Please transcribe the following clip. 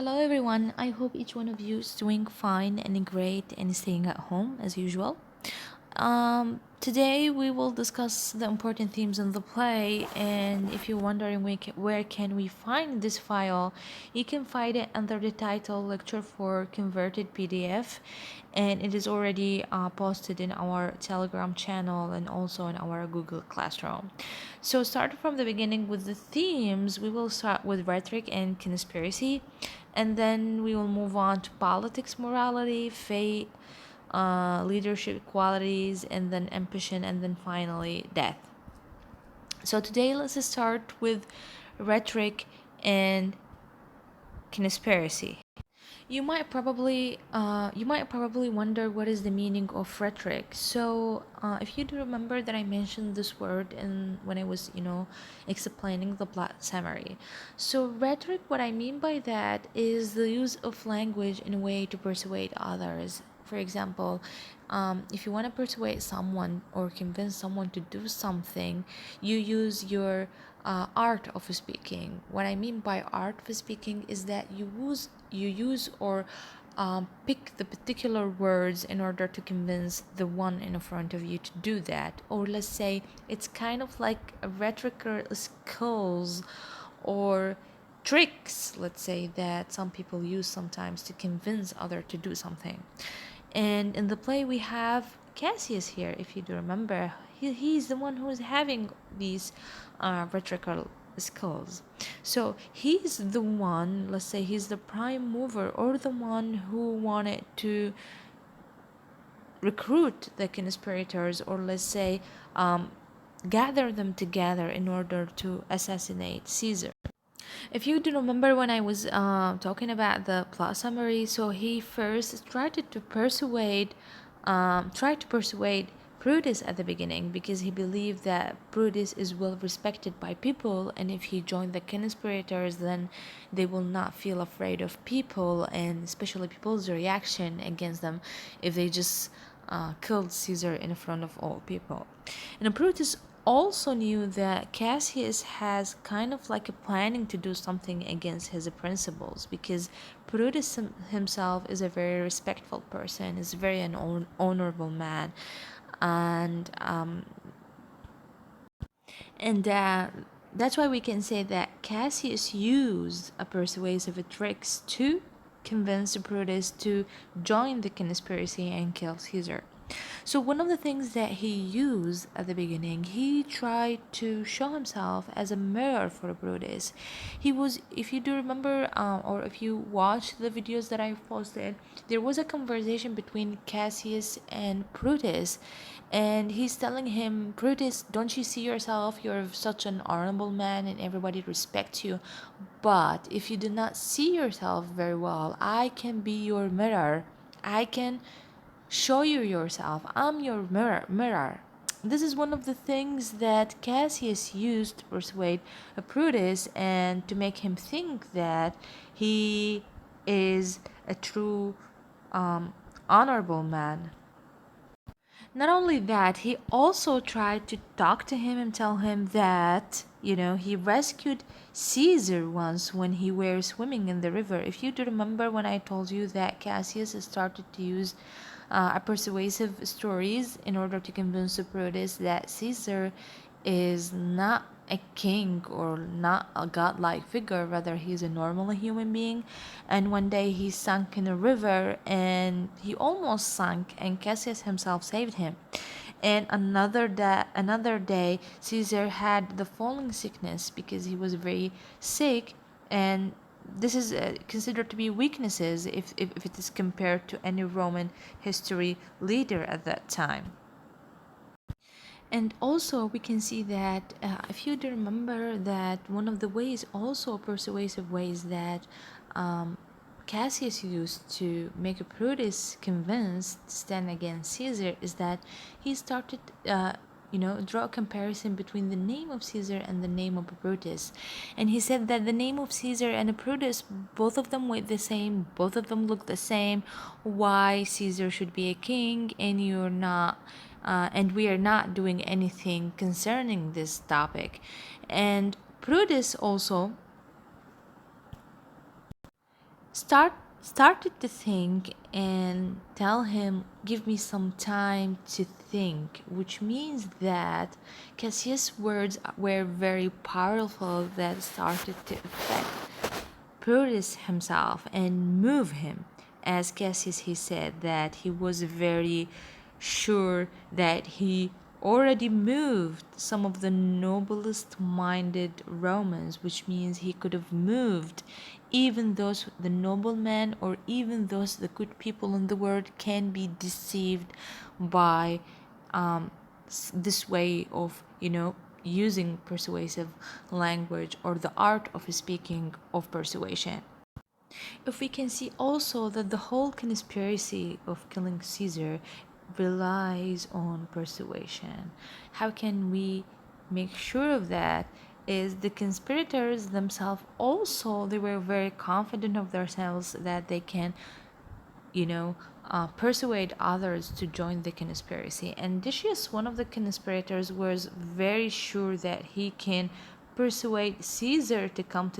Hello everyone, I hope each one of you is doing fine and great and staying at home as usual. Today we will discuss the important themes in the play, and if you're wondering where can we find this file, you can find it under the title Lecture for Converted PDF, and it is already posted in our Telegram channel and also in our Google Classroom. So starting from the beginning with the themes, we will start with rhetoric and conspiracy, and then we will move on to politics, morality, fate, leadership qualities, and then ambition, and then finally death. So today let's start with rhetoric and conspiracy. You might probably wonder what is the meaning of rhetoric. So if you do remember that I mentioned this word in when I was explaining the plot summary. So rhetoric, what I mean by that is the use of language in a way to persuade others. For example, if you want to persuade someone or convince someone to do something, you use your art of speaking. What I mean by art of speaking is that you use or pick the particular words in order to convince the one in front of you to do that. Or let's say it's kind of like a rhetorical skills or tricks, let's say, that some people use sometimes to convince other to do something. And in the play we have Cassius here, if you do remember. He's the one who's having these rhetorical skills. So he's the one, let's say, he's the prime mover or the one who wanted to recruit the conspirators, or let's say gather them together in order to assassinate Caesar. If you do remember when I was talking about the plot summary, so he first tried to persuade Brutus at the beginning because he believed that Brutus is well respected by people, and if he joined the conspirators, then they will not feel afraid of people, and especially people's reaction against them if they just killed Caesar in front of all people. And Brutus also knew that Cassius has kind of like a planning to do something against his principles, because Brutus himself is a very respectful person, is very an honorable man, and that's why we can say that Cassius used a persuasive tricks to convince Brutus to join the conspiracy and kill Caesar. So one of the things that he used at the beginning, he tried to show himself as a mirror for Brutus. He was, if you do remember, or if you watch the videos that I've posted, there was a conversation between Cassius and Brutus, and he's telling him, Brutus, don't you see yourself? You're such an honorable man and everybody respects you. But if you do not see yourself very well, I can be your mirror. I can show you yourself. I'm your mirror. This is one of the things that Cassius used to persuade Brutus and to make him think that he is a true honorable man. Not only that, he also tried to talk to him and tell him that, he rescued Caesar once when he were swimming in the river. If you do remember when I told you that Cassius started to use a persuasive stories in order to convince Brutus that Caesar is not a king or not a godlike figure, rather he's a normal human being. And one day he sunk in a river and he almost sank, and Cassius himself saved him. And another day Caesar had the falling sickness because he was very sick, and this is considered to be weaknesses if it is compared to any Roman history leader at that time. And also, we can see that if you do remember that one of the ways, also persuasive ways that Cassius used to make Brutus convinced to stand against Caesar is that he started, draw a comparison between the name of Caesar and the name of Brutus. And he said that the name of Caesar and Brutus, both of them were the same, both of them look the same. Why Caesar should be a king and you're not? And we are not doing anything concerning this topic. And Brutus also started to think and tell him, give me some time to think, which means that Cassius' words were very powerful that started to affect Brutus himself and move him. As Cassius, he said that he was very sure that he already moved some of the noblest minded Romans, which means he could have moved even those the noblemen or even those the good people in the world can be deceived by this way of using persuasive language or the art of speaking of persuasion. If we can see also that the whole conspiracy of killing Caesar relies on persuasion. How can we make sure of that? Is the conspirators themselves also, they were very confident of themselves that they can persuade others to join the conspiracy. And Decius, one of the conspirators, was very sure that he can persuade Caesar to come to